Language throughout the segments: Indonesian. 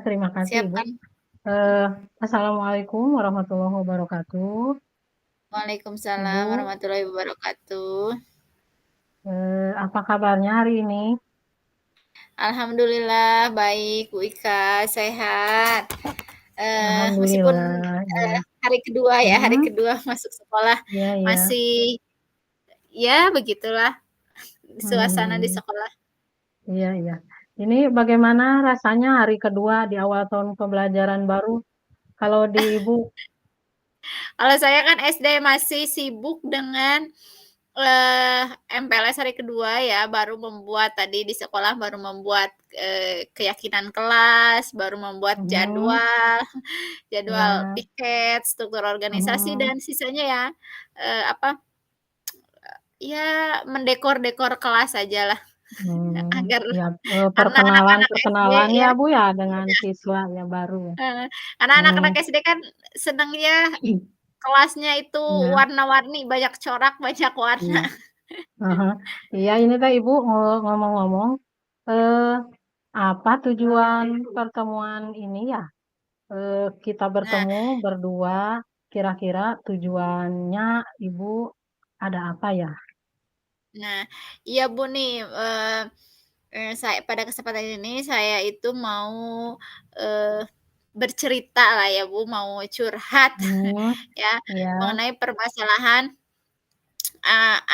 terima kasih Ibu. Siapkan. Eee, Assalamualaikum warahmatullahi wabarakatuh. Waalaikumsalam Ibu, warahmatullahi wabarakatuh. apa kabarnya hari ini? Alhamdulillah baik, Bu Ika, sehat. Meskipun Alhamdulillah, iya. hari kedua ya, hari Mhm, kedua masuk sekolah iya iya. masih ya begitulah Mhm suasana di mhm. sekolah. Iya iya. Ini bagaimana rasanya hari kedua di awal tahun pembelajaran baru? Kalau di Ibu Kalau saya kan SD masih sibuk dengan MPLS hari kedua ya, baru membuat tadi di sekolah baru membuat, keyakinan kelas, baru membuat mhm, jadwal, jadwal iya, piket, struktur organisasi, mhm, dan sisanya ya, apa, ya mendekor-dekor kelas ajalah agar iya, karena anak-anak SD perkenalan ya ya Bu ya dengan siswa ya baru ya? heeh, karena Mhm, anak-anak SD kan senengnya kelasnya itu iya warna-warni, banyak corak, banyak warna. iya. Ah hah. Iya ini teh Ibu, ngomong-ngomong, eee, apa tujuan pertemuan ini ya? Kita Nah bertemu berdua, kira-kira tujuannya Ibu ada apa ya? nah, iya Bu nih, saya pada kesempatan ini saya itu mau, eee, bercerita lah ya Bu, mau curhat Mhm, ya iya, mengenai permasalahan,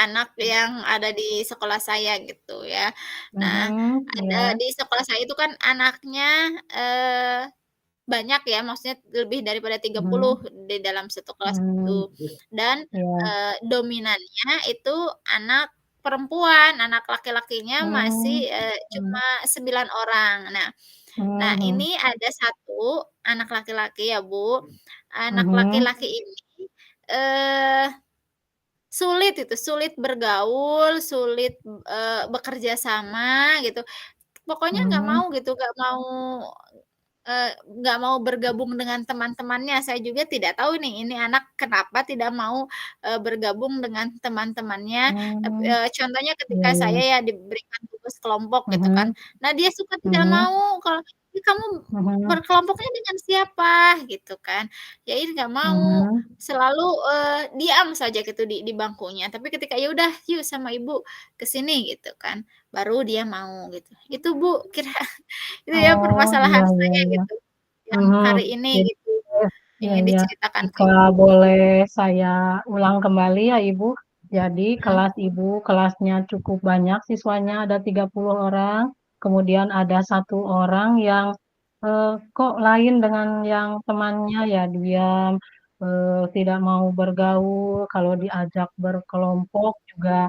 anak yang ada di sekolah saya gitu ya. Nah, mhm, iya, ada di sekolah saya itu kan anaknya, eee, banyak ya, maksudnya lebih daripada tiga mhm, puluh di dalam satu kelas mmm, itu. Dan, iya, dominannya itu anak perempuan, anak laki-lakinya mmm, masih, mmm, cuma 9 orang. Nah mhm ini ada satu anak laki-laki ya Bu, anak mhm, laki-laki ini, eee sulit bergaul, sulit, bekerja sama gitu. Pokoknya nggak mhm, mau gitu, nggak mau bergabung dengan teman-temannya. Saya juga tidak tahu nih, ini anak kenapa tidak mau, bergabung dengan teman-temannya. mmm, Contohnya iya ketika iya, saya ya diberikan tugas kelompok gitu kan. mhm Nah, dia suka tidak mhm mau kalau, "Ih, kamu mhm berkelompoknya dengan siapa?" Gitu kan. Ya ini nggak mau, mhm, selalu, diam saja gitu di bangkunya. Tapi ketika, "Ya udah yuk sama ibu ke sini," gitu kan, baru dia mau gitu. Itu Bu, itu ya oh, iya permasalahan iya saya iya, gitu, yang mhm, hari ini jadi gitu, iya ingin iya, diceritakan ke jika Ibu. boleh saya ulang kembali ya Ibu. Jadi Mhm, kelas Ibu, kelasnya cukup banyak siswanya ada 30 orang, kemudian ada satu orang yang, kok lain dengan yang temannya ya, diam, tidak mau bergaul, kalau diajak berkelompok juga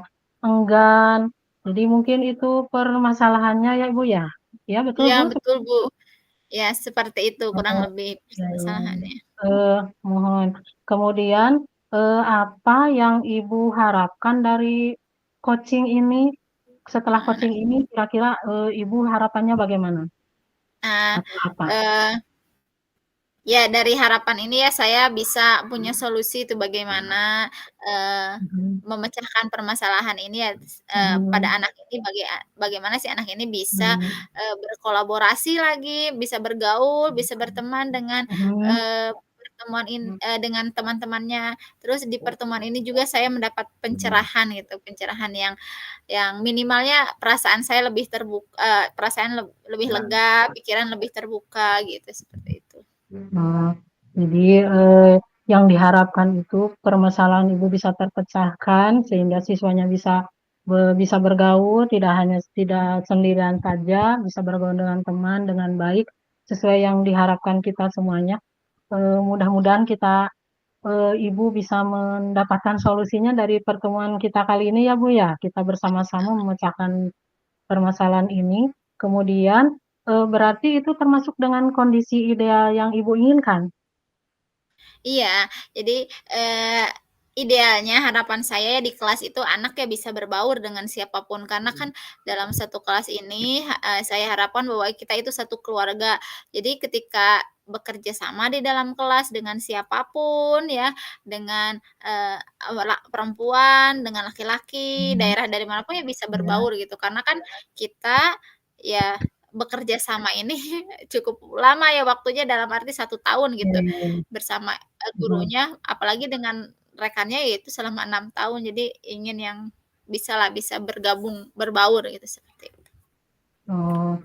enggan. Jadi mungkin itu permasalahannya ya Ibu ya? Ya betul iya Bu? betul Bu, ya seperti itu kurang Oh, lebih iya iya. permasalahannya. Mohon. Kemudian, apa yang Ibu harapkan dari coaching ini? Setelah Heeh, nah coaching ini kira-kira, Ibu harapannya bagaimana? nah, Atau apa? eee ya, dari harapan ini ya saya bisa punya solusi itu bagaimana, eee, Mhm memecahkan permasalahan ini ya, pada mhm anak ini bagaimana si anak ini bisa, mhm berkolaborasi lagi, bisa bergaul, bisa berteman dengan, mhm dengan teman-temannya. Terus di pertemuan ini juga saya mendapat pencerahan gitu, pencerahan yang minimalnya perasaan saya perasaan lebih lega, pikiran lebih terbuka gitu, seperti itu. oh, jadi, yang diharapkan itu permasalahan Ibu bisa terpecahkan sehingga siswanya bisa bergaul, tidak sendirian saja, bisa bergaul dengan teman dengan baik, sesuai yang diharapkan kita semuanya. Mudah-mudahan Ibu bisa mendapatkan solusinya dari pertemuan kita kali ini ya Bu ya. Kita bersama-sama memecahkan permasalahan ini. Kemudian, berarti itu termasuk dengan kondisi ideal yang Ibu inginkan? Iya, jadi, idealnya harapan saya di kelas itu anak ya bisa berbaur dengan siapapun, karena kan dalam satu kelas ini, saya harapkan bahwa kita itu satu keluarga. Jadi ketika bekerja sama di dalam kelas dengan siapapun ya, dengan, perempuan, dengan laki-laki, Mhm, daerah dari manapun ya bisa iya, berbaur gitu. Karena kan kita ya bekerja sama ini cukup lama ya waktunya dalam arti 1 tahun Iya gitu iya iya. bersama, Mhm. gurunya apalagi dengan rekannya yaitu selama 6 tahun jadi ingin yang bisalah bisa bergabung, berbaur gitu seperti itu. Oh,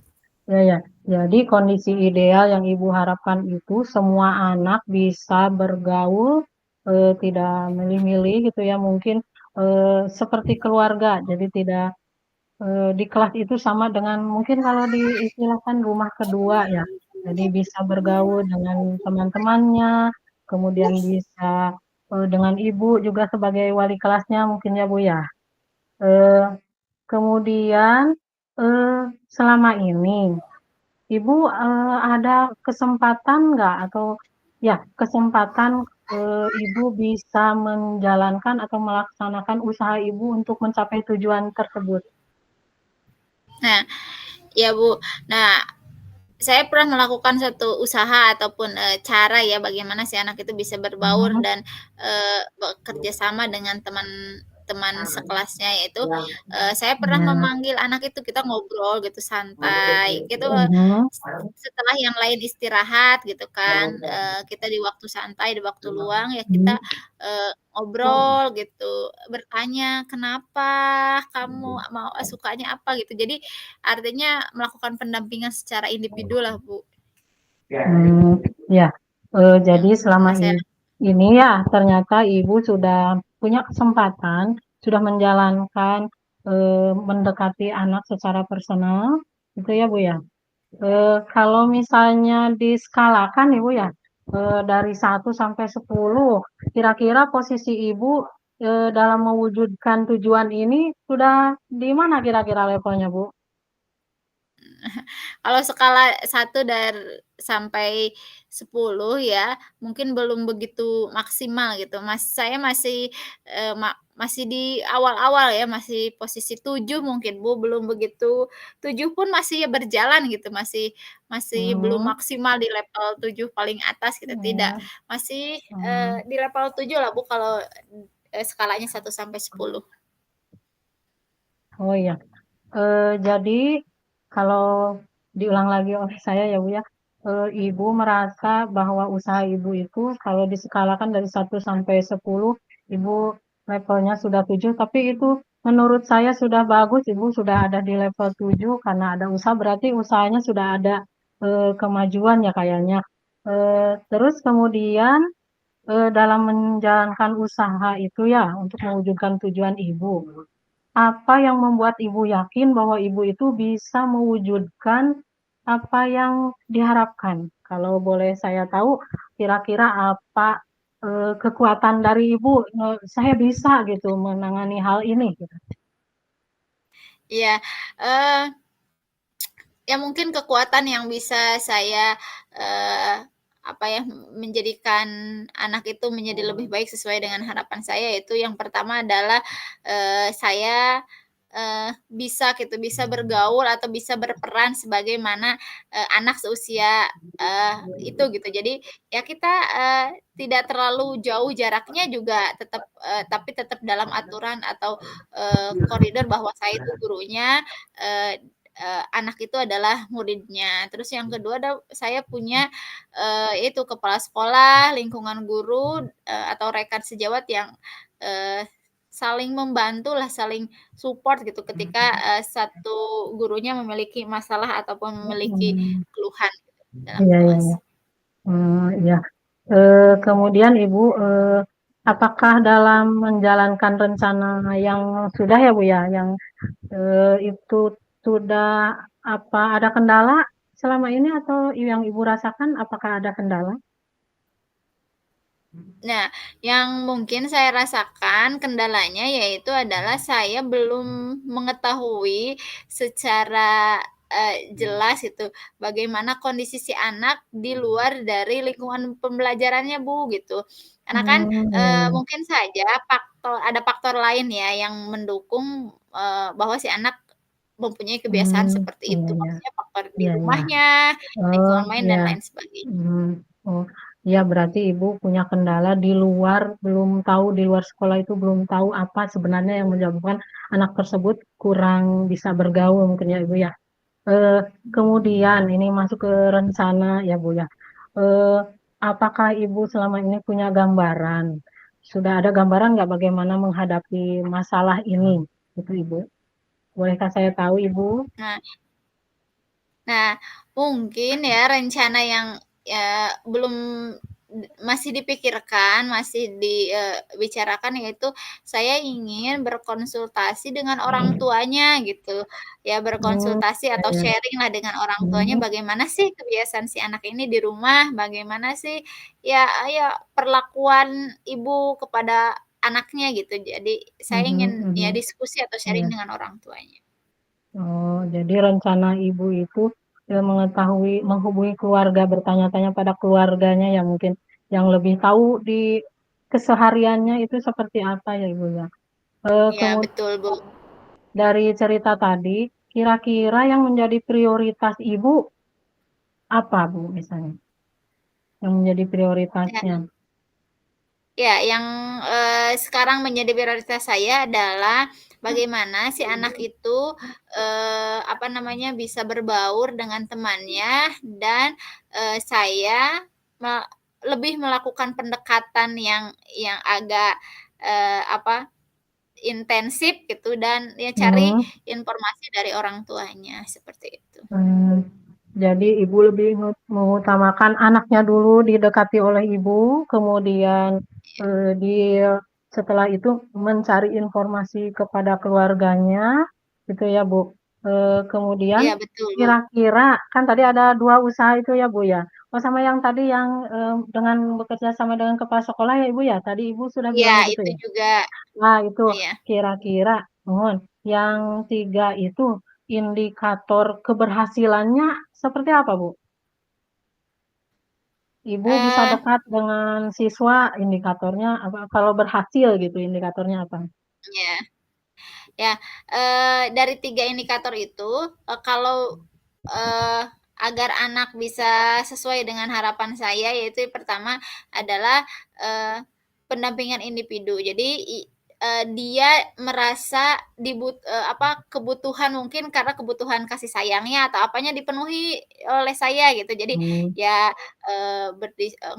ya ya. Jadi kondisi ideal yang Ibu harapkan itu semua anak bisa bergaul, tidak milih-milih gitu ya, mungkin, seperti keluarga. Jadi tidak, di kelas itu sama dengan mungkin kalau diistilahkan rumah kedua ya. Jadi bisa bergaul dengan teman-temannya, kemudian bisa, dengan ibu juga sebagai wali kelasnya mungkin ya, Bu, ya? Eee, kemudian, eee, selama ini Ibu, ada kesempatan nggak atau ya kesempatan, Ibu bisa menjalankan atau melaksanakan usaha Ibu untuk mencapai tujuan tersebut? Nah, iya, Bu. Nah, saya pernah melakukan satu usaha ataupun, cara ya bagaimana si anak itu bisa berbaur Mhm, dan, bekerja sama dengan teman sekelasnya yaitu, saya pernah iya, memanggil anak itu, kita ngobrol gitu santai, gitu, mhm, setelah yang lain istirahat gitu kan, kita di waktu santai, di waktu luang ya kita, mhm, ngobrol gitu, bertanya, "Kenapa kamu sukanya apa?" Gitu. Jadi artinya melakukan pendampingan secara individu lah, Bu, iya, yang jadi selama pernah saya ini ya ternyata Ibu sudah punya kesempatan, sudah menjalankan, mendekati anak secara personal, gitu ya, Bu, ya? Kalau misalnya diskalakan Ibu ya, dari 1 sampai 10, kira-kira posisi Ibu, dalam mewujudkan tujuan ini sudah di mana kira-kira levelnya, Bu? kalau skala 1 sampai 10 ya, mungkin belum begitu maksimal gitu, saya masih, masih di awal-awal ya, masih posisi 7 mungkin, Bu, belum begitu 7 pun masih ya berjalan gitu, masih masih belum Mmm, maksimal di level 7 paling atas gitu, tidak. iya, Masih, mmm, di level 7 lah, Bu, kalau, skalanya 1 sampai 10. oh iya. Jadi kalau diulang lagi oleh saya ya, Bu, ya, Ibu merasa bahwa usaha Ibu itu kalau diskalakan dari 1 sampai 10, Ibu levelnya sudah 7, tapi itu menurut saya sudah bagus, Ibu sudah ada di level 7 karena ada usaha, berarti usahanya sudah ada, kemajuan ya kayaknya. Terus kemudian, dalam menjalankan usaha itu ya untuk mewujudkan tujuan Ibu, apa yang membuat Ibu yakin bahwa Ibu itu bisa mewujudkan apa yang diharapkan? Kalau boleh saya tahu, kira-kira apa, kekuatan dari Ibu, "Saya bisa gitu menangani hal ini," gitu? Iya, eee ya mungkin kekuatan yang bisa saya, apa ya, menjadikan anak itu menjadi lebih baik sesuai dengan harapan saya, yaitu yang pertama adalah, saya, bisa gitu, bisa bergaul atau bisa berperan sebagaimana, anak seusia, itu gitu. Jadi ya kita, tidak terlalu jauh jaraknya juga tetap, tapi tetap dalam aturan atau, koridor bahwa saya itu gurunya, eee anak itu adalah muridnya. Terus yang kedua saya punya, itu kepala sekolah, lingkungan guru, atau rekan sejawat yang, eee, saling membantulah, saling support gitu ketika, satu gurunya memiliki masalah ataupun memiliki Mhm, keluhan gitu dalam iya iya iya. kelas. Iya. Kemudian Ibu, apakah dalam menjalankan rencana yang sudah ya, Bu, ya, yang, itu sudah ada kendala selama ini atau yang Ibu rasakan apakah ada kendala? Nah, yang mungkin saya rasakan kendalanya yaitu adalah saya belum mengetahui secara, jelas itu bagaimana kondisi si anak di luar dari lingkungan pembelajarannya, Bu, gitu. Karena kan, Iya iya. mungkin saja ada faktor lain ya yang mendukung, bahwa si anak mempunyai kebiasaan Mmm, seperti iya itu. iya. Maksudnya faktor di Iya iya. rumahnya, Oh, lingkungan main, iya. dan lain sebagainya. Mhm. Oh, iya berarti Ibu punya kendala di luar, belum tahu di luar sekolah itu belum tahu apa sebenarnya yang menyebabkan anak tersebut kurang bisa bergaul mungkin ya, Ibu, ya? Eee, kemudian ini masuk ke rencana ya, Bu, ya. Eee, apakah Ibu selama ini punya gambaran? Sudah ada gambaran nggak bagaimana menghadapi masalah ini, gitu, Ibu? Bolehkah saya tahu, Ibu? Nah nah, mungkin ya rencana yang, belum masih dipikirkan, masih dibicarakan yaitu saya ingin berkonsultasi dengan orang tuanya gitu. Ya Oh, berkonsultasi iya atau iya. sharing-lah dengan orang tuanya Mhm, bagaimana sih kebiasaan si anak ini di rumah, bagaimana sih ya perlakuan ibu kepada anaknya gitu. Jadi saya mhm ingin ya mhm, diskusi atau iya. sharing dengan orang tuanya. Oh, jadi rencana Ibu itu, mengetahui menghubungi keluarga, bertanya-tanya pada keluarganya yang mungkin yang lebih tahu di kesehariannya itu seperti apa ya, Ibu, ya? Iya Kemud betul, Bu. dari cerita tadi, kira-kira yang menjadi prioritas Ibu apa, Bu, misalnya? Yang menjadi Ya. prioritasnya? Ya, yang, sekarang menjadi prioritas saya adalah bagaimana si anak itu, apa namanya, bisa berbaur dengan temannya dan, saya me lebih melakukan pendekatan yang agak, apa, intensif gitu dan ya cari Mhm. informasi dari orang tuanya, seperti itu. Mmm, jadi Ibu lebih mengutamakan anaknya dulu didekati oleh Ibu, kemudian, di setelah itu mencari informasi kepada keluarganya, gitu ya, Bu. Kemudian Iya betul, Bu. kira-kira kan tadi ada 2 usaha itu ya, Bu, ya? Oh, sama yang tadi yang, dengan bekerja sama dengan kepala sekolah ya, Ibu, ya? Tadi Ibu sudah Iya, bilang begitu itu ya? juga Nah, itu iya. kira-kira nuhun, yang 3 itu indikator keberhasilannya seperti apa, Bu? Ibu bisa Eee, dekat dengan siswa, indikatornya apa, kalau berhasil gitu indikatornya apa? iya. Ya, dari 3 indikator itu, kalau, eee, agar anak bisa sesuai dengan harapan saya, yaitu pertama adalah, pendampingan individu. Jadi dia merasa apa, kebutuhan mungkin karena kebutuhan kasih sayangnya atau apanya dipenuhi oleh saya gitu. Jadi Mmm, ya,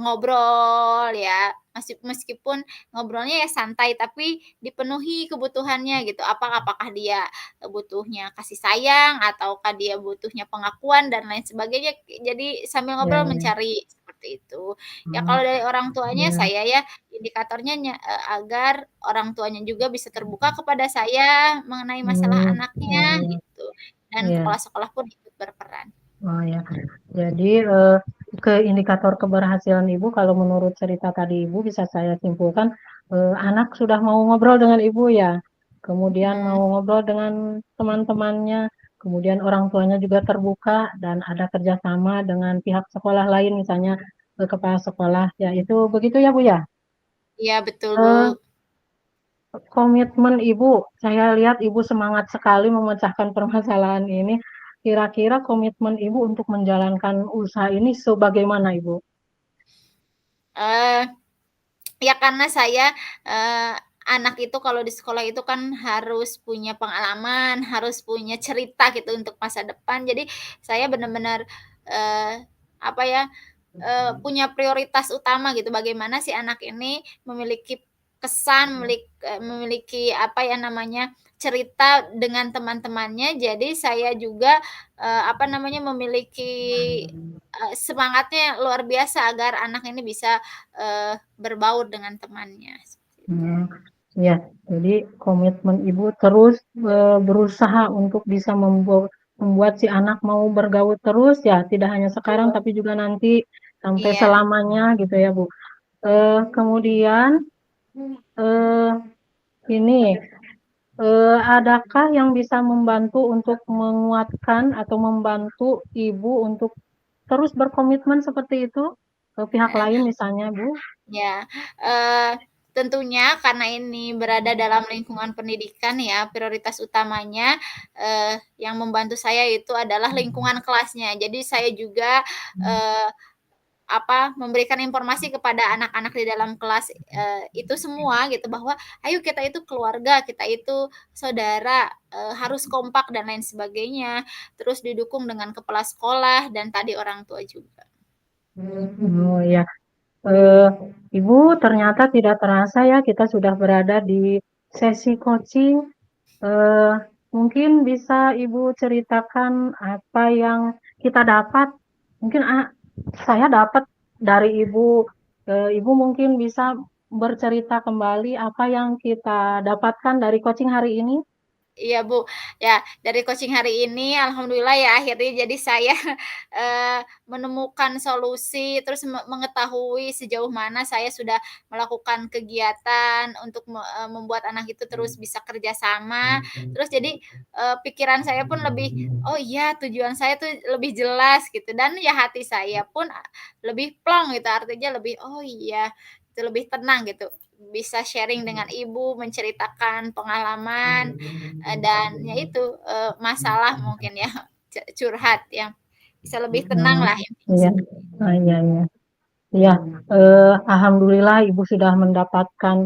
ngobrol ya, meskipun ngobrolnya ya santai, tapi dipenuhi kebutuhannya gitu. Apakah dia butuhnya kasih sayang, ataukah dia butuhnya pengakuan dan lain sebagainya. Jadi sambil iya ngobrol iya. mencari seperti itu. Ya Oh, kalau dari orang tuanya iya. saya ya indikatornya agar orang tuanya juga bisa terbuka kepada saya mengenai masalah Mmm, iya anaknya iya. gitu, dan Iya. kepala sekolah pun ikut berperan. Oh, ya. Jadi, ke indikator keberhasilan Ibu kalau menurut cerita tadi Ibu bisa saya simpulkan, anak sudah mau ngobrol dengan Ibu ya, kemudian mau Mhm. ngobrol dengan teman-temannya, kemudian orang tuanya juga terbuka dan ada kerjasama dengan pihak sekolah lain misalnya, kepala sekolah, ya itu begitu ya, Bu, ya? Iya betul, Bu. Eee, komitmen Ibu, saya lihat Ibu semangat sekali memecahkan permasalahan ini. Kira-kira komitmen Ibu untuk menjalankan usaha ini sebagaimana, Ibu? Eee Ya karena saya, anak itu kalau di sekolah itu kan harus punya pengalaman, harus punya cerita gitu untuk masa depan. Jadi saya benar-benar, apa ya, punya prioritas utama gitu, bagaimana si anak ini memiliki kesan, memiliki apa ya namanya, cerita dengan teman-temannya. Jadi saya juga, apa namanya, memiliki, semangatnya luar biasa agar anak ini bisa, berbaur dengan temannya, seperti itu. Mmm, iya. Jadi komitmen Ibu terus, berusaha untuk bisa membuat si anak mau bergaul terus ya, tidak hanya sekarang Betul. tapi juga nanti sampai Iya selamanya gitu ya, Bu. Kemudian, eee, ini, adakah yang bisa membantu untuk menguatkan atau membantu Ibu untuk terus berkomitmen seperti itu, ke pihak heeh, lain misalnya, Bu? iya, tentunya karena ini berada dalam lingkungan pendidikan ya, prioritas utamanya, yang membantu saya itu adalah lingkungan kelasnya. Jadi saya juga, eee memberikan informasi kepada anak-anak di dalam kelas itu semua gitu bahwa ayo kita itu keluarga, kita itu saudara, harus kompak dan lain sebagainya. Terus didukung dengan kepala sekolah dan tadi orang tua juga. Oh ya, Eee, Ibu ternyata tidak terasa ya kita sudah berada di sesi coaching. Eee, Mungkin bisa Ibu ceritakan apa yang kita dapat? Mungkin saya dapat dari Ibu, Ibu mungkin bisa bercerita kembali apa yang kita dapatkan dari coaching hari ini? Iya, Bu. Ya, dari coaching hari ini alhamdulillah ya akhirnya jadi saya, menemukan solusi, terus mengetahui sejauh mana saya sudah melakukan kegiatan untuk membuat anak itu terus bisa kerja sama. Terus jadi, pikiran saya pun lebih, "Oh iya tujuan saya tuh lebih jelas," gitu, dan ya hati saya pun lebih plong gitu, artinya lebih, "Oh iya," itu lebih tenang gitu, bisa sharing dengan ibu, menceritakan pengalaman, dan ya itu, masalah mungkin ya, curhat yang bisa lebih tenang Oh, lah intinya iya. seperti itu. Iya iya. Iya, alhamdulillah Ibu sudah mendapatkan,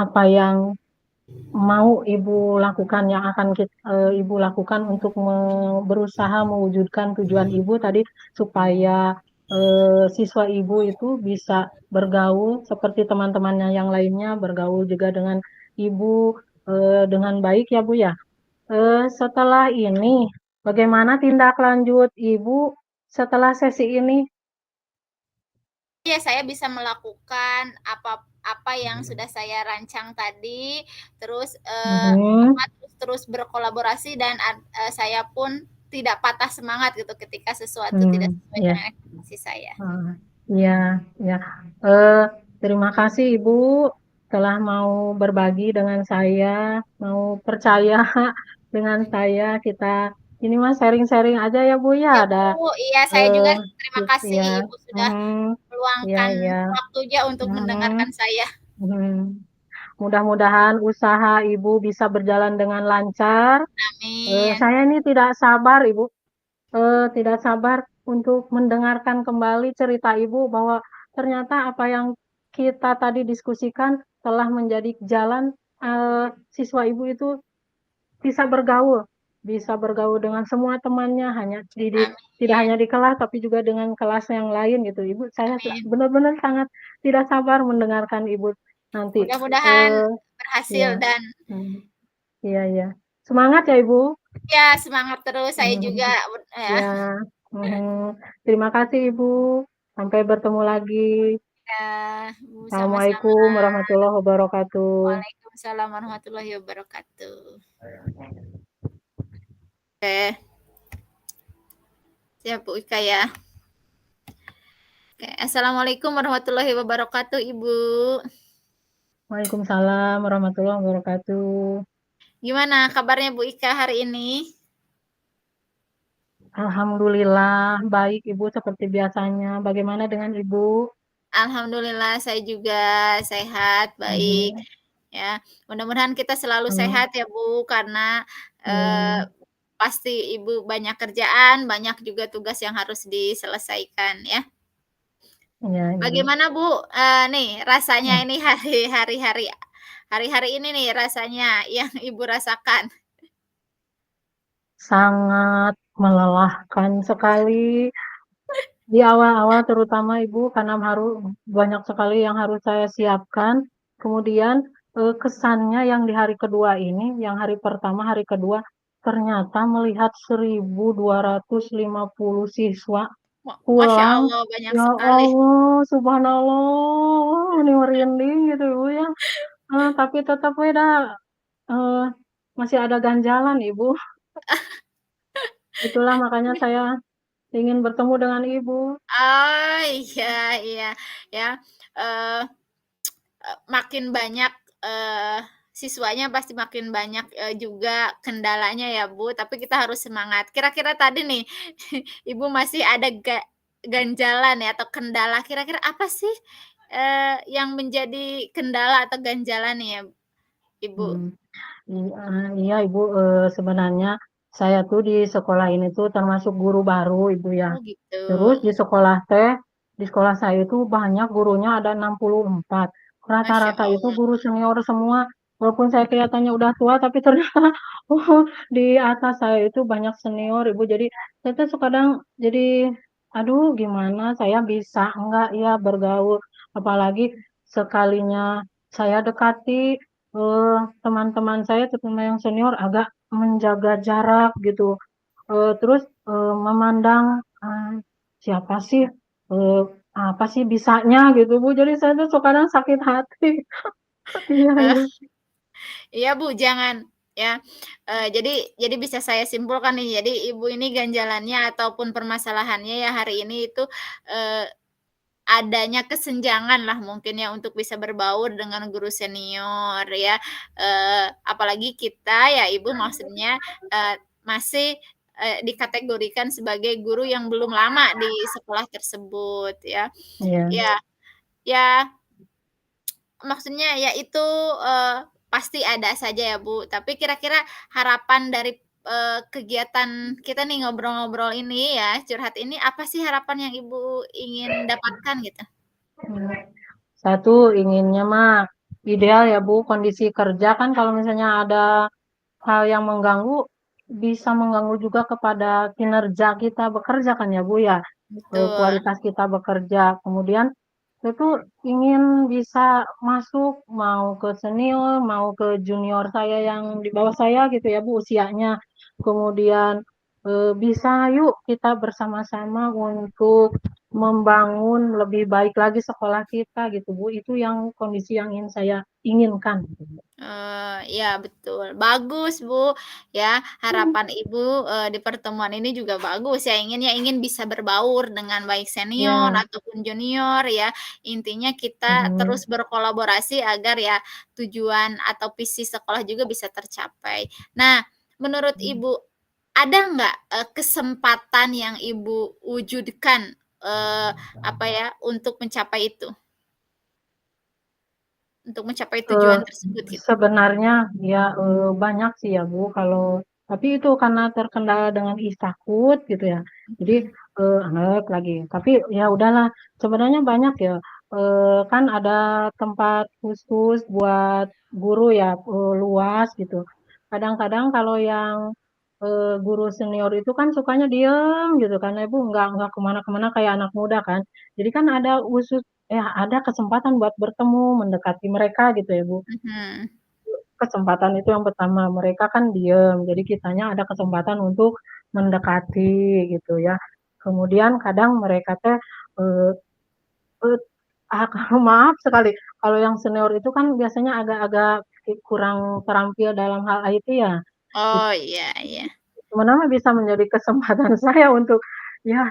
apa yang mau Ibu lakukan, yang akan Ibu lakukan untuk berusaha mewujudkan tujuan Ibu tadi supaya, siswa Ibu itu bisa bergaul seperti teman-temannya yang lainnya, bergaul juga dengan Ibu, dengan baik ya, Bu, ya? Setelah ini, bagaimana tindak lanjut Ibu setelah sesi ini? Iya, saya bisa melakukan apa yang sudah saya rancang tadi, terus, Mhm, terus berkolaborasi dan saya pun tidak patah semangat gitu ketika sesuatu tidak sesuai iya. dengan ekspektasi saya. Ah, iya, iya. Eh, Terima kasih Ibu telah mau berbagi dengan saya, mau percaya dengan saya. Kita ini mah sharing-sharing aja ya Bu ya. Ya, Ada Bu, iya saya eh juga terima kasih ya, Ibu sudah mhm, iya meluangkan iya, waktunya untuk mhm, mendengarkan saya. mhm. Mudah-mudahan usaha Ibu bisa berjalan dengan lancar. Amin. Saya ini tidak sabar Ibu. Tidak sabar untuk mendengarkan kembali cerita Ibu bahwa ternyata apa yang kita tadi diskusikan telah menjadi jalan, siswa Ibu itu bisa bergaul dengan semua temannya, hanya tidak Amin hanya di kelas, tapi juga dengan kelas yang lain gitu. Ibu, saya amin. benar-benar sangat tidak sabar mendengarkan Ibu nanti. Mudah-mudahan Eee, berhasil iya, dan mhm, iya iya. Semangat ya Ibu. ya semangat terus saya juga, Mhm. ya. Ya, mhm. Terima kasih Ibu. Sampai bertemu lagi. Ya, sama-sama. Assalamualaikum warahmatullahi wabarakatuh. Waalaikumsalam warahmatullahi wabarakatuh. Oke, siap Bu Ika ya. Oke, assalamualaikum warahmatullahi wabarakatuh, Ibu. Waalaikumsalam warahmatullahi wabarakatuh. Gimana kabarnya Bu Ika hari ini? Alhamdulillah baik Ibu seperti biasanya. Bagaimana dengan Ibu? Alhamdulillah saya juga sehat, baik, Mhm, ya. Mudah-mudahan kita selalu mhm, sehat ya Bu, karena, eee, iya, pasti Ibu banyak kerjaan, banyak juga tugas yang harus diselesaikan ya. iya iya. Bagaimana Bu, nih rasanya Mmm, ini hari-hari ini nih rasanya yang Ibu rasakan? sangat melelahkan sekali. Di awal-awal terutama Ibu, karena banyak sekali yang harus saya siapkan. Kemudian, kesannya yang di hari kedua ini, yang hari pertama, hari kedua, ternyata melihat 1.250 siswa Masya pulang. Allah banyak Ya sekali. Allah, subhanallah, ini merinding gitu Ibu ya. Tapi tetap beda, eee, masih ada ganjalan Ibu. Itulah makanya saya ingin bertemu dengan Ibu. Oh, iya iya, ya, eee makin banyak, siswanya pasti makin banyak, juga kendalanya ya, Bu, tapi kita harus semangat. Kira-kira tadi nih, Ibu masih ada ganjalan ya atau kendala, kira-kira apa sih, yang menjadi kendala atau ganjalan nih ya, Ibu? Mmm. Iya Ibu, sebenarnya saya tuh di sekolah ini tuh termasuk guru baru Ibu ya. Oh gitu. Terus di sekolah teh di sekolah saya itu banyak gurunya ada 64. Masya Rata-rata itu Allah. guru senior semua. Walaupun saya kelihatannya udah tua, tapi ternyata oh, di atas saya itu banyak senior, Ibu. Jadi saya tuh kadang jadi, aduh gimana saya bisa enggak ya bergaul. Apalagi sekalinya saya dekati teman-teman saya, terutama yang senior, agak menjaga jarak gitu. Terus memandang siapa sih, apa sih bisanya gitu Bu. Jadi saya tuh kadang sakit hati. Iya, Eee, iya. iya Bu, jangan ya, jadi bisa saya simpulkan nih, jadi Ibu ini ganjalannya ataupun permasalahannya ya hari ini itu, eee, adanya kesenjangan lah mungkin ya untuk bisa berbaur dengan guru senior ya, apalagi kita ya Ibu maksudnya, masih, dikategorikan sebagai guru yang belum lama di sekolah tersebut ya. Iya, Ya ya maksudnya ya itu, pasti ada saja ya Bu, tapi kira-kira harapan dari, kegiatan kita nih ngobrol-ngobrol ini ya, curhat ini, apa sih harapan yang Ibu ingin dapatkan gitu? mmm. Satu inginnya mah ideal ya Bu, kondisi kerja kan kalau misalnya ada hal yang mengganggu, bisa mengganggu juga kepada kinerja kita bekerja kan ya Bu ya, Betul, kualitas kita bekerja. Kemudian saya tuh ingin bisa masuk, mau ke senior, mau ke junior saya yang di bawah saya gitu ya Bu usianya. Kemudian, bisa yuk kita bersama-sama untuk membangun lebih baik lagi sekolah kita gitu Bu, itu yang kondisi yang ingin saya inginkan gitu Bu. iya betul, bagus Bu, ya harapan Ibu, di pertemuan ini juga bagus ya, ingin bisa berbaur dengan baik senior Iya, ataupun junior ya, intinya kita mhm, terus berkolaborasi agar ya tujuan atau visi sekolah juga bisa tercapai. Nah, menurut Ibu, ada nggak, kesempatan yang Ibu wujudkan, apa ya, untuk mencapai itu? Untuk mencapai eee, tujuan tersebut gitu? sebenarnya ya, banyak sih ya Bu kalau tapi itu karena terkendala dengan takut gitu ya. Jadi, Mhm, lagi, tapi ya udahlah sebenarnya banyak ya, kan ada tempat khusus buat guru ya, luas gitu. Kadang-kadang kalau yang, guru senior itu kan sukanya diem gitu kan ya Bu, nggak kemana-kemana kayak anak muda kan. Jadi kan ada ya ada kesempatan buat bertemu, mendekati mereka gitu ya Bu. mhm. Kesempatan itu yang pertama, mereka kan diem, jadi kitanya ada kesempatan untuk mendekati gitu ya. Kemudian kadang mereka teh, eee eee, kalau maaf sekali, kalau yang senior itu kan biasanya agak-agak kurang terampil dalam hal IT ya. Oh, iya iya. Sebenarnya bisa menjadi kesempatan saya untuk, ya,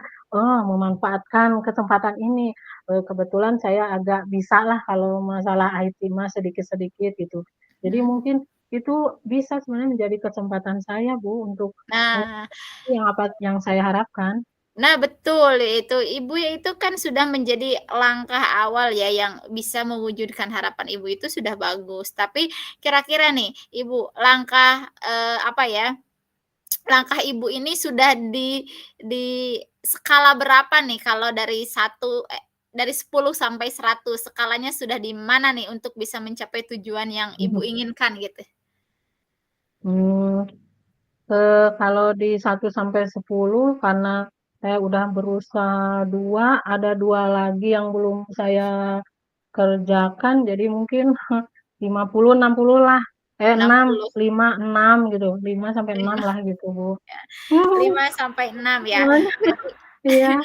memanfaatkan kesempatan ini. Kebetulan saya agak bisalah kalau masalah IT mah sedikit-sedikit gitu. Jadi Mhm. mungkin itu bisa sebenarnya menjadi kesempatan saya Bu untuk, eee, Nah yang saya harapkan. nah betul itu, Ibu ya itu kan sudah menjadi langkah awal ya yang bisa mewujudkan harapan Ibu itu sudah bagus. Tapi kira-kira nih Ibu, langkah, apa ya, langkah Ibu ini sudah di skala berapa nih kalau dari dari 10 sampai 100 skalanya sudah di mana nih untuk bisa mencapai tujuan yang Ibu Mhm. inginkan gitu? Mmm, kalau di 1 sampai 10 karena saya udah berusaha 2, ada 2 lagi yang belum saya kerjakan jadi mungkin 50, 60 lah, 6, 60 5, 6 gitu, 5 sampai 6 5 lah gitu, Bu. ya, 5 sampai 6 ya. Makanya Berarti iya,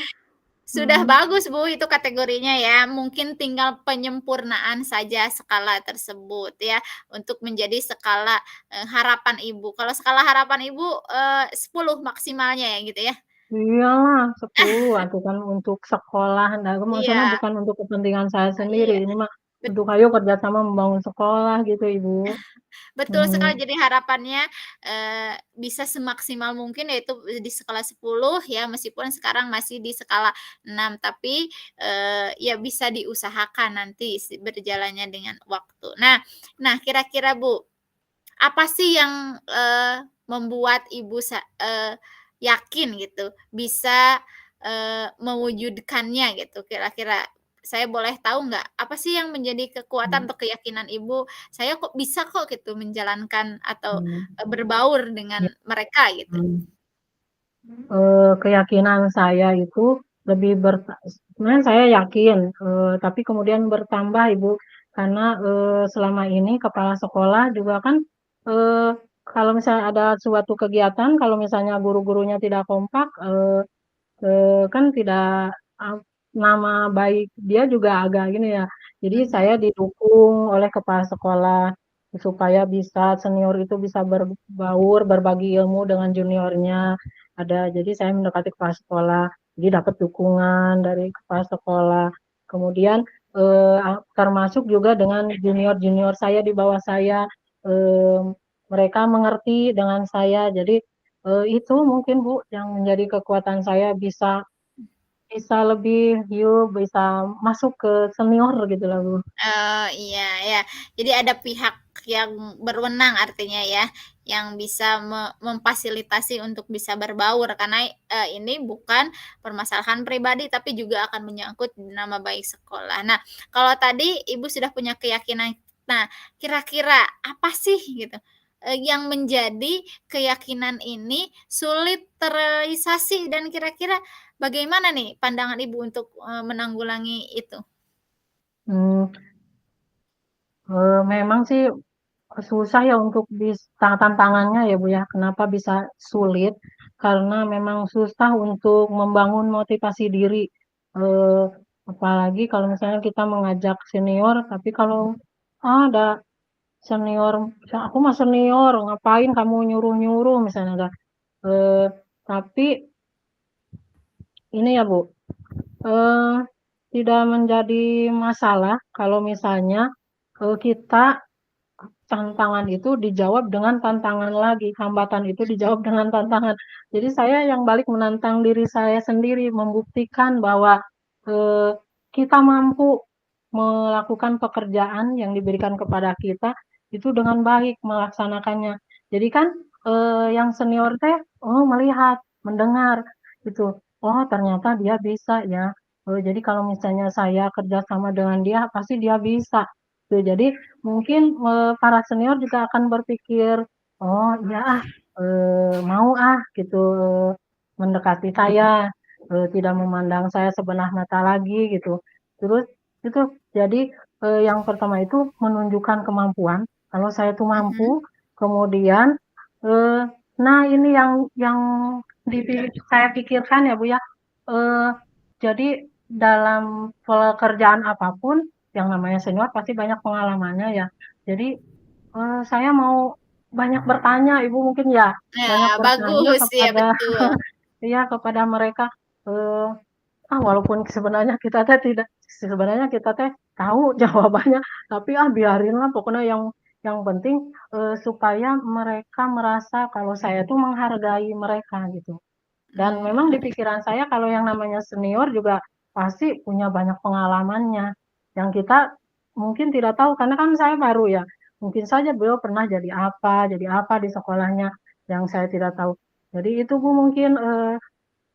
sudah mhm, bagus Bu itu kategorinya ya, mungkin tinggal penyempurnaan saja skala tersebut ya, untuk menjadi skala, harapan Ibu. Kalau skala harapan Ibu, 10 maksimalnya ya gitu ya? iyalah 10 atuh kan untuk sekolah, nah maksudnya Iya bukan untuk kepentingan saya sendiri, iya, ini mah bet untuk ayo kerjasama membangun sekolah gitu, Ibu. betul Mhm, sekali. Jadi harapannya, bisa semaksimal mungkin yaitu di skala 10 ya, meskipun sekarang masih di skala 6 tapi, ya bisa diusahakan nanti berjalannya dengan waktu. Nah kira-kira Bu, apa sih yang, membuat Ibu yakin gitu bisa, mewujudkannya gitu kira-kira? Saya boleh tahu nggak, apa sih yang menjadi kekuatan mmm, atau keyakinan Ibu, saya kok bisa kok gitu menjalankan atau, mmm, berbaur dengan iya, mereka gitu? mmm. Keyakinan saya itu lebih sebenarnya saya yakin, tapi kemudian bertambah Ibu, karena, selama ini kepala sekolah juga kan, eee, kalau misalnya ada suatu kegiatan, kalau misalnya guru-gurunya tidak kompak, kan tidak nama baik dia juga agak gini ya. Jadi Mhm, saya didukung oleh kepala sekolah supaya senior itu bisa berbaur, berbagi ilmu dengan juniornya, jadi saya mendekati kepala sekolah, jadi dapat dukungan dari kepala sekolah. Kemudian, termasuk juga dengan junior-junior saya di bawah saya, mereka mengerti dengan saya. Jadi, itu mungkin Bu yang menjadi kekuatan saya bisa bisa lebih bisa masuk ke senior gitulah Bu. oh, iya ya. Jadi ada pihak yang berwenang artinya ya, yang bisa memfasilitasi untuk bisa berbaur karena, ini bukan permasalahan pribadi tapi juga akan menyangkut nama baik sekolah. Nah, kalau tadi Ibu sudah punya keyakinan, nah kira-kira apa sih gitu, yang menjadi keyakinan ini sulit terrealisasi dan kira-kira bagaimana nih pandangan Ibu untuk, menanggulangi itu? Mmm, memang sih susah ya untuk tantangannya ya Bu ya, kenapa bisa sulit, karena memang susah untuk membangun motivasi diri, eee, apalagi kalau misalnya kita mengajak senior, tapi kalau, ada senior, "Aku mah senior, ngapain kamu nyuruh-nyuruh?" Misalnya kan, eee, tapi ini ya Bu, eee, tidak menjadi masalah kalau misalnya, kita tantangan itu dijawab dengan tantangan lagi, hambatan itu dijawab dengan tantangan. Jadi saya yang balik menantang diri saya sendiri, membuktikan bahwa, eee, kita mampu melakukan pekerjaan yang diberikan kepada kita, itu dengan baik melaksanakannya. Jadi kan, yang senior teh, melihat, mendengar, gitu, "Oh ternyata dia bisa ya, jadi kalau misalnya saya kerja sama dengan dia, pasti dia bisa." Tuh, jadi mungkin, para senior juga akan berpikir, "Oh iya ah, mau ah," gitu, mendekati saya, tidak memandang saya sebelah mata lagi gitu. Terus itu jadi, yang pertama itu menunjukkan kemampuan, kalau saya tuh Mhm. mampu, kemudian, eee, nah ini yang saya pikirkan ya Bu ya, eee, jadi dalam pekerjaan apapun yang namanya senior pasti banyak pengalamannya ya. Jadi, saya mau banyak bertanya Ibu mungkin ya, banyak Nah, bertanya bagus, iya kepada betul. iya, kepada mereka, eee, walaupun sebenarnya kita teh tahu jawabannya, tapi biarinlah pokoknya yang penting, supaya mereka merasa kalau saya tuh menghargai mereka gitu. Dan memang di Mmm, pikiran saya kalau yang namanya senior juga pasti punya banyak pengalamannya, yang kita mungkin tidak tahu karena kan saya baru ya. Mungkin saja beliau pernah jadi apa di sekolahnya yang saya tidak tahu. Jadi itu Bu mungkin,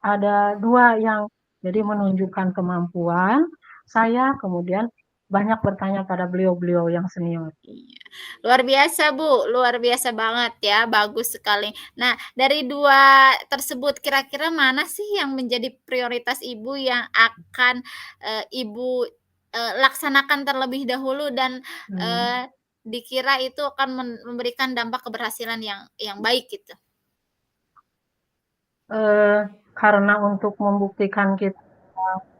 ada 2 yang jadi menunjukkan kemampuan saya, kemudian banyak bertanya pada beliau-beliau yang senior. iya. Luar biasa, Bu, luar biasa banget ya, bagus sekali. Nah, dari 2 tersebut kira-kira mana sih yang menjadi prioritas Ibu yang akan, Ibu, laksanakan terlebih dahulu dan, Mmm, eee, dikira itu akan memberikan dampak keberhasilan yang baik gitu? eee, karena untuk membuktikan kita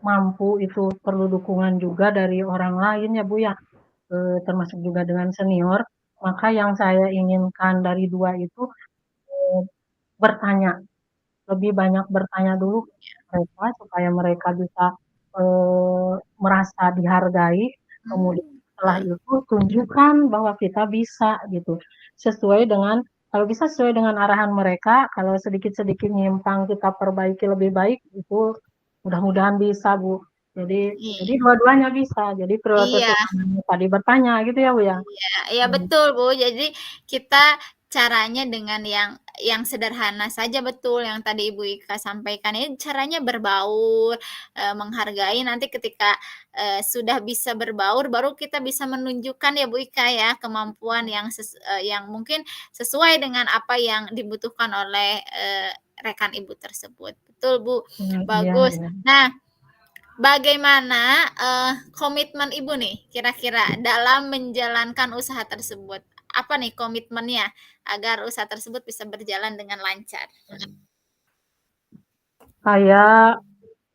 mampu itu perlu dukungan juga dari orang lain ya, Bu, ya, termasuk juga dengan senior. Maka yang saya inginkan dari 2 itu, eee, bertanya, lebih banyak bertanya dulu ke mereka supaya mereka bisa, merasa dihargai, kemudian Mmm, setelah itu tunjukkan bahwa kita bisa gitu, sesuai dengan kalau bisa sesuai dengan arahan mereka, kalau sedikit-sedikit nyimpang kita perbaiki lebih baik, itu mudah-mudahan bisa, Bu. Jadi iya. dua-duanya bisa, jadi prioritas Iya. utamanya tadi bertanya gitu ya, Bu, ya? Iya iya Mmm, betul, Bu. Jadi kita caranya dengan yang sederhana saja betul yang tadi Ibu Ika sampaikan, ya caranya berbaur, menghargai nanti ketika, sudah bisa berbaur baru kita bisa menunjukkan ya Bu Ika ya kemampuan yang mungkin sesuai dengan apa yang dibutuhkan oleh, rekan Ibu tersebut. Betul Bu, Iya, bagus. iya. Nah, bagaimana, komitmen Ibu nih kira-kira dalam menjalankan usaha tersebut? Apa nih komitmennya agar usaha tersebut bisa berjalan dengan lancar? Saya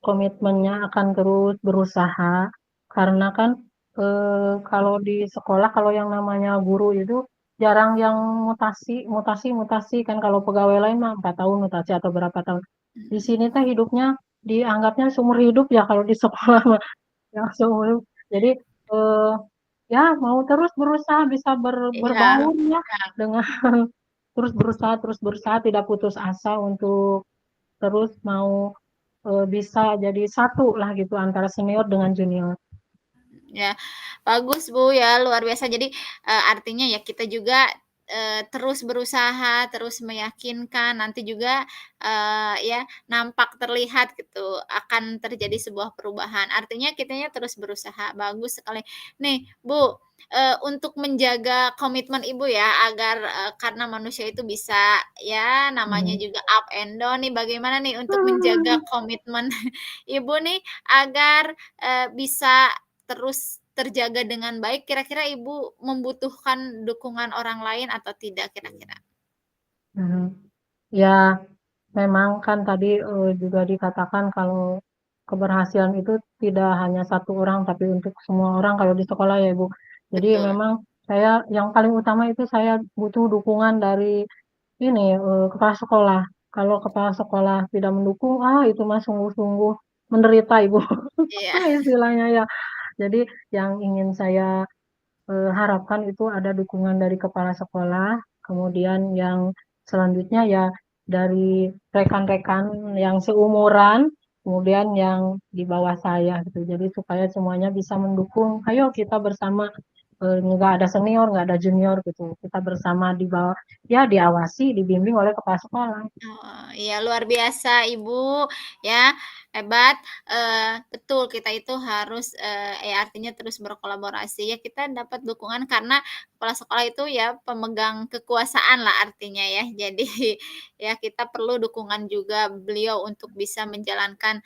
komitmennya akan terus berusaha karena kan kalau di sekolah kalau yang namanya guru itu jarang yang mutasi kan kalau pegawai lain mah 4 tahun mutasi atau berapa tahun. Di Mhm. sini teh hidupnya dianggapnya seumur hidup ya kalau di sekolah mah yang seumur hidup. Jadi eh, ya mau terus berusaha bisa Iya, berbaur ya dengan terus berusaha tidak putus asa untuk terus mau bisa jadi satu lah gitu antara senior dengan junior. ya. Bagus Bu ya, luar biasa. Jadi, artinya ya kita juga, terus berusaha, terus meyakinkan, nanti juga, ya nampak terlihat gitu akan terjadi sebuah perubahan. Artinya kitanya terus berusaha, bagus sekali. Nih Bu, untuk menjaga komitmen Ibu ya agar, karena manusia itu bisa ya namanya Mhm. juga up and down nih, bagaimana nih untuk menjaga komitmen Ibu nih agar, bisa terus terjaga dengan baik, kira-kira Ibu membutuhkan dukungan orang lain atau tidak kira-kira? Mhm. Ya, memang kan tadi juga dikatakan kalau keberhasilan itu tidak hanya satu orang, tapi untuk semua orang kalau di sekolah ya Ibu. Jadi Betul, memang saya yang paling utama itu saya butuh dukungan dari ini kepala sekolah. Kalau kepala sekolah tidak mendukung, itu mah sungguh-sungguh menderita Ibu, iya. istilahnya ya. Jadi yang ingin saya harapkan itu ada dukungan dari kepala sekolah, kemudian yang selanjutnya ya dari rekan-rekan yang seumuran, kemudian yang di bawah saya gitu. Jadi supaya semuanya bisa mendukung, ayo kita bersama nggak ada senior, nggak ada junior gitu. Kita bersama di bawah, ya diawasi, dibimbing oleh kepala sekolah. Oh, iya luar biasa Ibu, ya, hebat, betul kita itu harus, ya artinya terus berkolaborasi, ya kita dapat dukungan karena kepala sekolah itu ya pemegang kekuasaan lah artinya ya. Jadi ya kita perlu dukungan juga beliau untuk bisa menjalankan,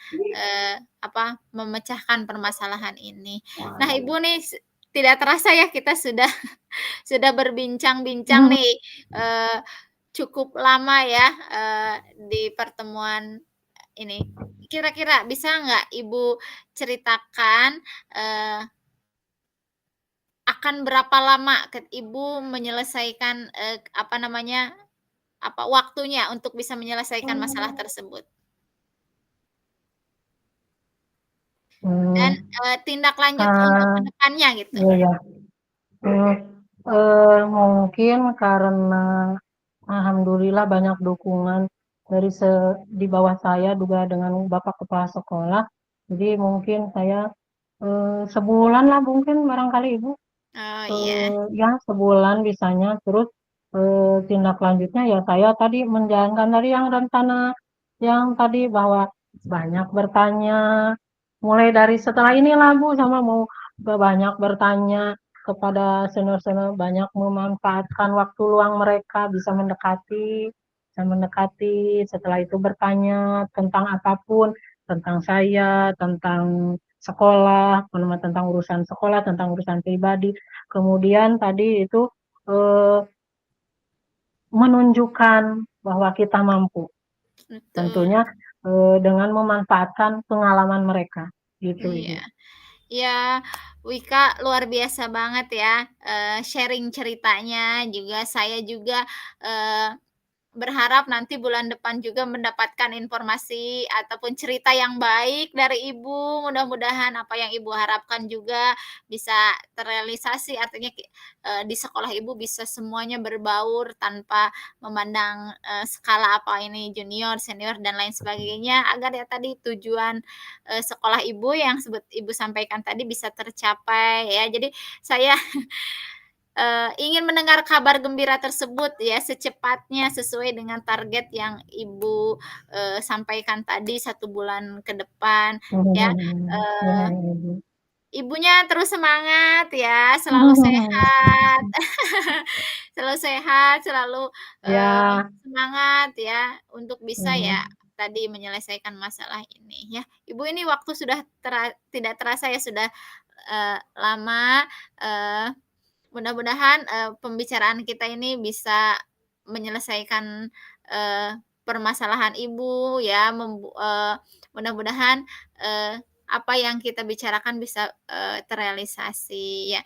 memecahkan permasalahan ini. Nah Ibu nih tidak terasa ya kita sudah berbincang-bincang nih, eee, cukup lama ya, di pertemuan ini. Kira-kira bisa nggak Ibu ceritakan, eee, akan berapa lama Ibu menyelesaikan, waktunya untuk bisa menyelesaikan masalah tersebut? Dan, Hmm, tindak lanjut untuk ah, ke depannya gitu. iya, ya. Hmm, mungkin karena alhamdulillah banyak dukungan dari di bawah saya juga dengan Bapak Kepala Sekolah. Jadi mungkin saya sebulan lah mungkin barangkali Ibu. Oh iya, Ya sebulan bisanya. Terus tindak lanjutnya ya saya tadi menjalankan tadi yang rencana yang tadi bahwa banyak bertanya. Mulai dari setelah inilah Bu sama mau banyak bertanya kepada senior-senior, banyak memanfaatkan waktu luang mereka bisa mendekati, setelah itu bertanya tentang apapun, tentang saya, tentang sekolah, tentang urusan sekolah, tentang urusan pribadi. Kemudian tadi itu eh, menunjukkan bahwa kita mampu, betul, tentunya dengan memanfaatkan pengalaman mereka, gitu iya. Ibu. Iya, Wika luar biasa banget ya, sharing ceritanya juga saya juga, eee berharap nanti bulan depan juga mendapatkan informasi ataupun cerita yang baik dari Ibu. Mudah-mudahan apa yang Ibu harapkan juga bisa terrealisasi. Artinya di sekolah Ibu bisa semuanya berbaur tanpa memandang, skala apa ini junior, senior, dan lain sebagainya, agar ya tadi tujuan, sekolah Ibu yang Ibu sampaikan tadi bisa tercapai ya. Jadi saya ingin mendengar kabar gembira tersebut ya secepatnya sesuai dengan target yang Ibu, sampaikan tadi 1 bulan ke depan ya, Ya, eee, Ibu. Ibunya terus semangat ya, selalu sehat, selalu sehat, selalu, Ya, semangat ya untuk bisa ya ya, tadi menyelesaikan masalah ini ya. Ibu ini waktu sudah tidak terasa ya sudah, lama, eee mudah-mudahan, pembicaraan kita ini bisa menyelesaikan, permasalahan Ibu ya, mudah-mudahan, apa yang kita bicarakan bisa, terrealisasi ya.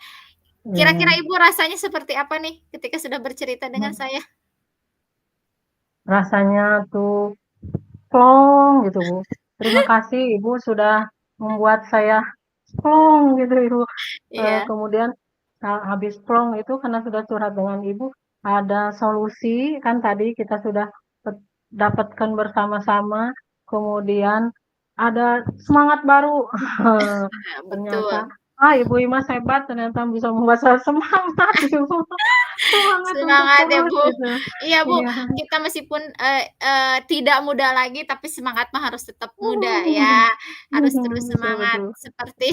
Kira-kira ya. Ibu rasanya seperti apa nih ketika sudah bercerita dengan Hmm, saya? rasanya tuh plong gitu, Bu. Terima kasih Ibu sudah membuat saya plong gitu, Ibu. Iya, Kemudian habis plong itu karena sudah curhat dengan Ibu, ada solusi kan tadi kita sudah dapatkan bersama-sama, kemudian ada semangat baru. Ternyata, betul. Ibu Imas hebat ternyata bisa membuat saya semangat Ibu. Semangat untuk Semangat ya, terus Bu. gitu. Iya, Bu, Iya. kita meskipun, tidak muda lagi, tapi semangat mah harus tetap muda ya, harus terus Betul semangat betul. seperti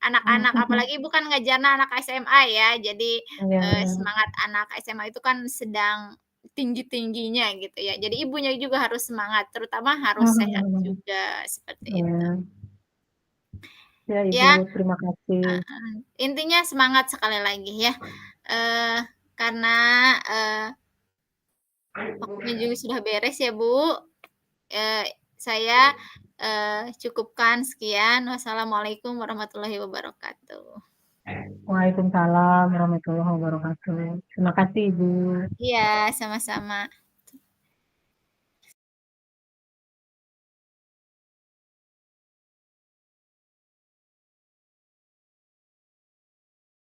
anak-anak, apalagi Ibu kan ngajarnya anak SMA ya, jadi, Iya iya. semangat anak SMA itu kan sedang tinggi-tingginya gitu ya. Jadi ibunya juga harus semangat, terutama harus sehat juga, seperti itu. Iya. Ya Ibu, Ya, terima kasih. heeh, intinya semangat sekali lagi ya, eee, karena, eee waktunya juga sudah beres ya, Bu. Saya, cukupkan sekian. Wassalamualaikum warahmatullahi wabarakatuh. Waalaikumsalam warahmatullahi wabarakatuh. Terima kasih Ibu. Iya, sama-sama.